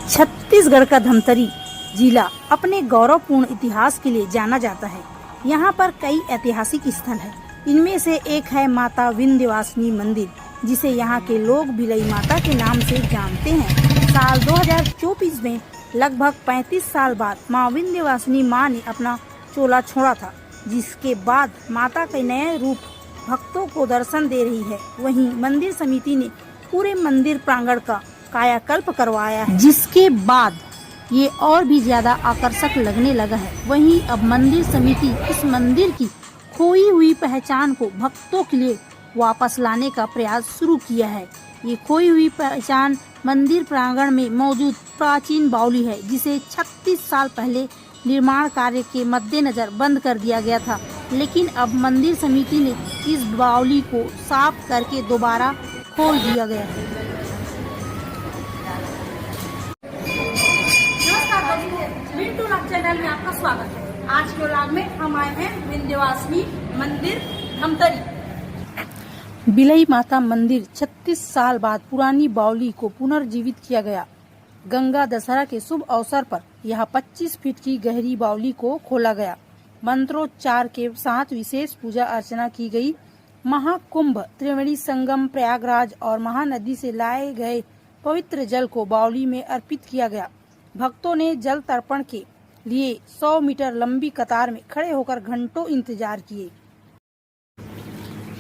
छत्तीसगढ़ का धमतरी जिला अपने गौरवपूर्ण इतिहास के लिए जाना जाता है। यहाँ पर कई ऐतिहासिक स्थल है। इनमें से एक है माता विंध्यवासिनी मंदिर, जिसे यहाँ के लोग बिलई माता के नाम से जानते हैं। साल 2024 में लगभग 35 साल बाद माँ विंध्यवासिनी माँ ने अपना चोला छोड़ा था, जिसके बाद माता के नए रूप भक्तों को दर्शन दे रही है। वहीं मंदिर समिति ने पूरे मंदिर प्रांगण का कायाकल्प करवाया है, जिसके बाद ये और भी ज्यादा आकर्षक लगने लगा है। वहीं अब मंदिर समिति इस मंदिर की खोई हुई पहचान को भक्तों के लिए वापस लाने का प्रयास शुरू किया है। ये खोई हुई पहचान मंदिर प्रांगण में मौजूद प्राचीन बावली है, जिसे 36 साल पहले निर्माण कार्य के मद्देनजर बंद कर दिया गया था। लेकिन अब मंदिर समिति ने इस बावली को साफ करके दोबारा खोल दिया गया है। चैनल में आपका स्वागत है। आज के व्लॉग में हम आए हैं विंध्यवासिनी मंदिर धमतरी। बिलई माता मंदिर 36 साल बाद पुरानी बावली को पुनर्जीवित किया गया। गंगा दशहरा के शुभ अवसर पर यह 25 फीट की गहरी बावली को खोला गया। मंत्रोच्चार के साथ विशेष पूजा अर्चना की गई। महाकुंभ, त्रिवेणी संगम, प्रयागराज और महानदी से लाए गए पवित्र जल को बावली में अर्पित किया गया। भक्तों ने जल तर्पण के लिए 100 मीटर लंबी कतार में खड़े होकर घंटों इंतजार किए।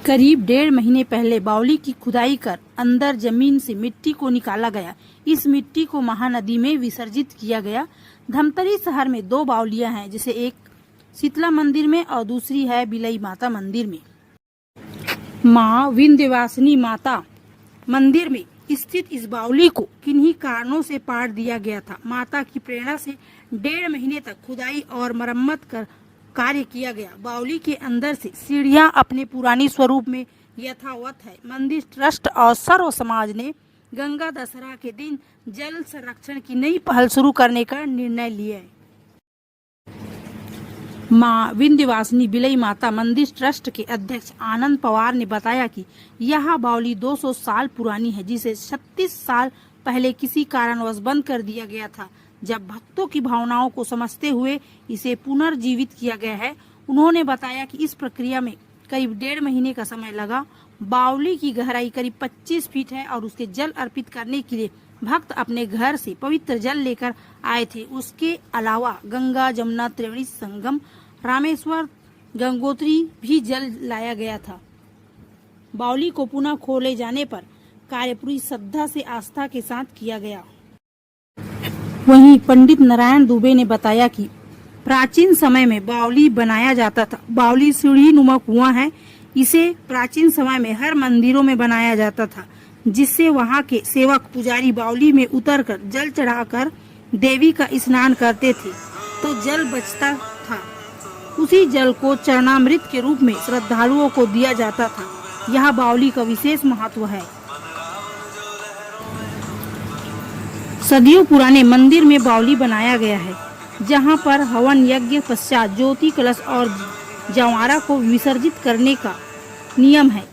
करीब 1.5 महीने पहले बावली की खुदाई कर अंदर जमीन से मिट्टी को निकाला गया। इस मिट्टी को महानदी में विसर्जित किया गया। धमतरी शहर में 2 बावलियां हैं, जिसे एक शीतला मंदिर में और दूसरी है बिलई माता मंदिर में। माँ विंध्यवासिनी माता मंदिर में स्थित इस बावली को किन्हीं कारणों से पाट दिया गया था। माता की प्रेरणा से 1.5 महीने तक खुदाई और मरम्मत कर कार्य किया गया। बावली के अंदर से सीढ़ियां अपने पुरानी स्वरूप में यथावत है। मंदिर ट्रस्ट और सर्व समाज ने गंगा दशहरा के दिन जल संरक्षण की नई पहल शुरू करने का निर्णय लिया है। माँ विंध्यवासिनी बिलई माता मंदिर ट्रस्ट के अध्यक्ष आनंद पवार ने बताया कि यह बावली 200 साल पुरानी है, जिसे 36 साल पहले किसी कारणवश बंद कर दिया गया था। जब भक्तों की भावनाओं को समझते हुए इसे पुनर्जीवित किया गया है। उन्होंने बताया कि इस प्रक्रिया में करीब 1.5 महीने का समय लगा। बावली की गहराई करीब 25 फीट है और उसके जल अर्पित करने के लिए भक्त अपने घर से पवित्र जल लेकर आए थे। उसके अलावा गंगा, जमुना, त्रिवेणी संगम, रामेश्वर, गंगोत्री भी जल लाया गया था। बावली को पुनः खोले जाने पर कार्य पूरी श्रद्धा से आस्था के साथ किया गया। वहीं पंडित नारायण दुबे ने बताया कि प्राचीन समय में बावली बनाया जाता था। बावली सीढ़ी नुमा कुआं है। इसे प्राचीन समय में हर मंदिरों में बनाया जाता था, जिससे वहां के सेवक पुजारी बावली में उतरकर जल चढ़ाकर देवी का स्नान करते थे तो जल बचता था। उसी जल को चरणामृत के रूप में श्रद्धालुओं को दिया जाता था। यह बावली का विशेष महत्व है। सदियों पुराने मंदिर में बावली बनाया गया है, जहां पर हवन यज्ञ पश्चात ज्योति कलश और जवारा को विसर्जित करने का नियम है।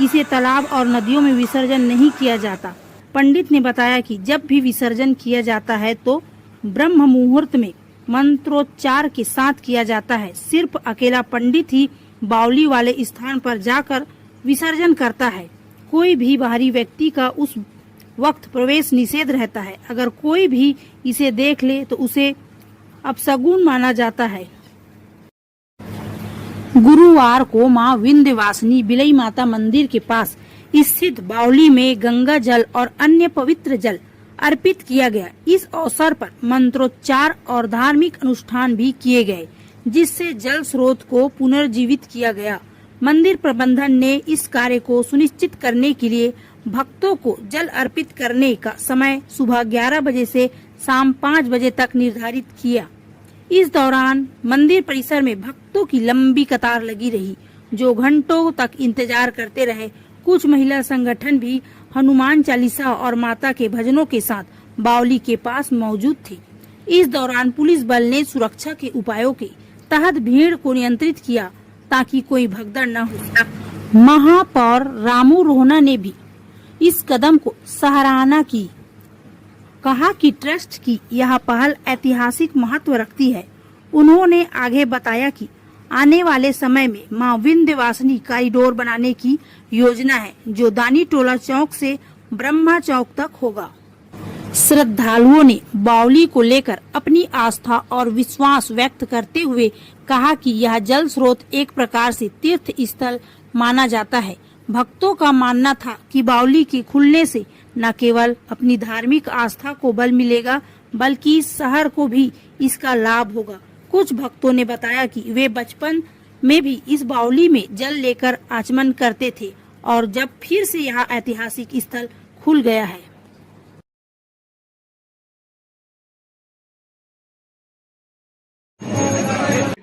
इसे तालाब और नदियों में विसर्जन नहीं किया जाता। पंडित ने बताया कि जब भी विसर्जन किया जाता है तो ब्रह्म मुहूर्त में मंत्रोच्चार के साथ किया जाता है। सिर्फ अकेला पंडित ही बावली वाले स्थान पर जाकर विसर्जन करता है। कोई भी बाहरी व्यक्ति का उस वक्त प्रवेश निषेध रहता है। अगर कोई भी इसे देख ले तो उसे अपशगुन माना जाता है। गुरुवार को माँ विंध्यवासिनी बिलई माता मंदिर के पास स्थित बावली में गंगा जल और अन्य पवित्र जल अर्पित किया गया। इस अवसर पर मंत्रोच्चार और धार्मिक अनुष्ठान भी किए गए, जिससे जल स्रोत को पुनर्जीवित किया गया। मंदिर प्रबंधन ने इस कार्य को सुनिश्चित करने के लिए भक्तों को जल अर्पित करने का समय सुबह 11 बजे से शाम 5 बजे तक निर्धारित किया। इस दौरान मंदिर परिसर में भक्तों की लंबी कतार लगी रही, जो घंटों तक इंतजार करते रहे। कुछ महिला संगठन भी हनुमान चालीसा और माता के भजनों के साथ बावली के पास मौजूद थे। इस दौरान पुलिस बल ने सुरक्षा के उपायों के तहत भीड़ को नियंत्रित किया ताकि कोई भगदड़ न हो। महापौर रामू रोहना ने भी इस कदम को सराहना की। कहा कि ट्रस्ट की यह पहल ऐतिहासिक महत्व रखती है। उन्होंने आगे बताया कि आने वाले समय में मां विंध्यवासिनी कॉरिडोर बनाने की योजना है, जो दानी टोला चौक से ब्रह्मा चौक तक होगा। श्रद्धालुओं ने बावली को लेकर अपनी आस्था और विश्वास व्यक्त करते हुए कहा कि यह जल स्रोत एक प्रकार से तीर्थ स्थल माना जाता है। भक्तों का मानना था कि बावली के खुलने से न केवल अपनी धार्मिक आस्था को बल मिलेगा, बल्कि शहर को भी इसका लाभ होगा। कुछ भक्तों ने बताया कि वे बचपन में भी इस बावली में जल लेकर आचमन करते थे और जब फिर से यह ऐतिहासिक स्थल खुल गया है।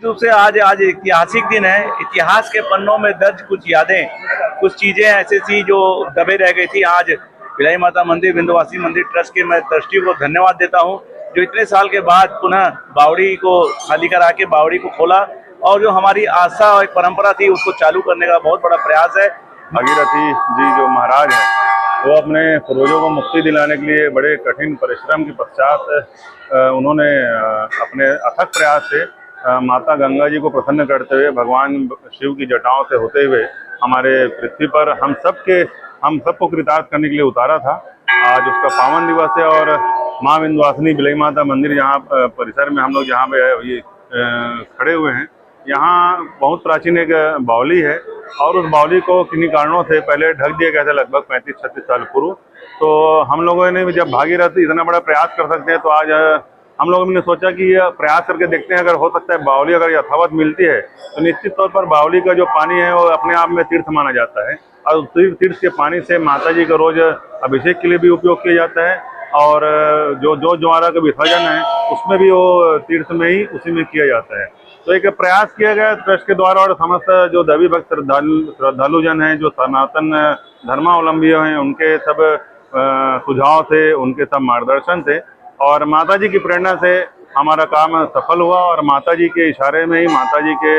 रूप से आज ऐतिहासिक दिन है। इतिहास के पन्नों में दर्ज कुछ यादें, कुछ चीजें ऐसी थी जो दबे रह गई थी। आज बिलाई माता मंदिर विंध्यवासिनी मंदिर ट्रस्ट के मैं ट्रस्टी को धन्यवाद देता हूं, जो इतने साल के बाद पुनः बावड़ी को खाली करा के बावड़ी को खोला और जो हमारी आस्था और एक परंपरा थी उसको चालू करने का बहुत बड़ा प्रयास है। भागीरथी जी जो महाराज हैं, वो अपने पूर्वजों को मुक्ति दिलाने के लिए बड़े कठिन परिश्रम के पश्चात उन्होंने अपने अथक प्रयास से माता गंगा जी को प्रसन्न करते हुए भगवान शिव की जटाओं से होते हुए हमारे पृथ्वी पर हम सबको कृतार्थ करने के लिए उतारा था। आज उसका पावन दिवस है और माँ विंध्यवासिनी बिलाई माता मंदिर यहाँ परिसर में हम लोग जहाँ पे खड़े हुए हैं, यहाँ बहुत प्राचीन एक बावली है और उस बावली को किन्हीं कारणों से पहले ढक दिया गया था लगभग 35-36 साल पूर्व। तो हम लोगों ने जब भागीरथ इतना बड़ा प्रयास कर सकते हैं, तो आज हम लोगों ने सोचा कि यह प्रयास करके देखते हैं, अगर हो सकता है बावली अगर यथावत मिलती है तो निश्चित तौर पर बावली का जो पानी है वो अपने आप में तीर्थ माना जाता है और तीर्थ के पानी से माता जी का रोज अभिषेक के लिए भी उपयोग किया जाता है और जो ज्वारा का विसर्जन है उसमें भी वो तीर्थ में ही उसी में किया जाता है। तो एक प्रयास किया गया ट्रस्ट के द्वारा और समस्त जो देवी भक्त श्रद्धालुजन हैं, जो सनातन धर्मावलंबी हैं, उनके सब सुझाव थे, उनके सब मार्गदर्शन थे और माता जी की प्रेरणा से हमारा काम सफल हुआ और माता जी के इशारे में ही, माता जी के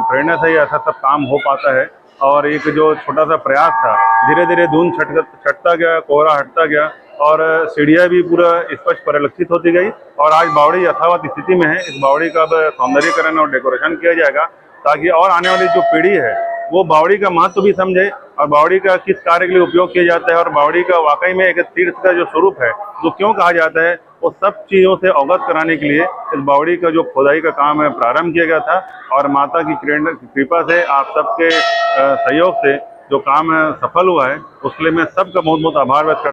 प्रेरणा से ही ऐसा सब काम हो पाता है। और एक जो छोटा सा प्रयास था, धीरे धीरे धुंध छटता गया, कोहरा हटता गया और सीढ़ियाँ भी पूरा स्पष्ट परिलक्षित होती गई और आज बावड़ी यथावत स्थिति में है। इस बावड़ी का अब सौंदर्यीकरण और डेकोरेशन किया जाएगा ताकि और आने वाली जो पीढ़ी है वो बावड़ी का महत्व भी समझे और बावड़ी का किस कार्य के लिए उपयोग किया जाता है और बावड़ी का वाकई में एक तीर्थ का जो स्वरूप है, जो क्यों कहा जाता है, वो सब चीज़ों से अवगत कराने के लिए इस बावड़ी का जो खोदाई का काम है प्रारंभ किया गया था और माता की कृपा से आप सबके सहयोग से जो काम सफल हुआ है उसके लिए मैं सबका बहुत बहुत आभार व्यक्त करता हूं।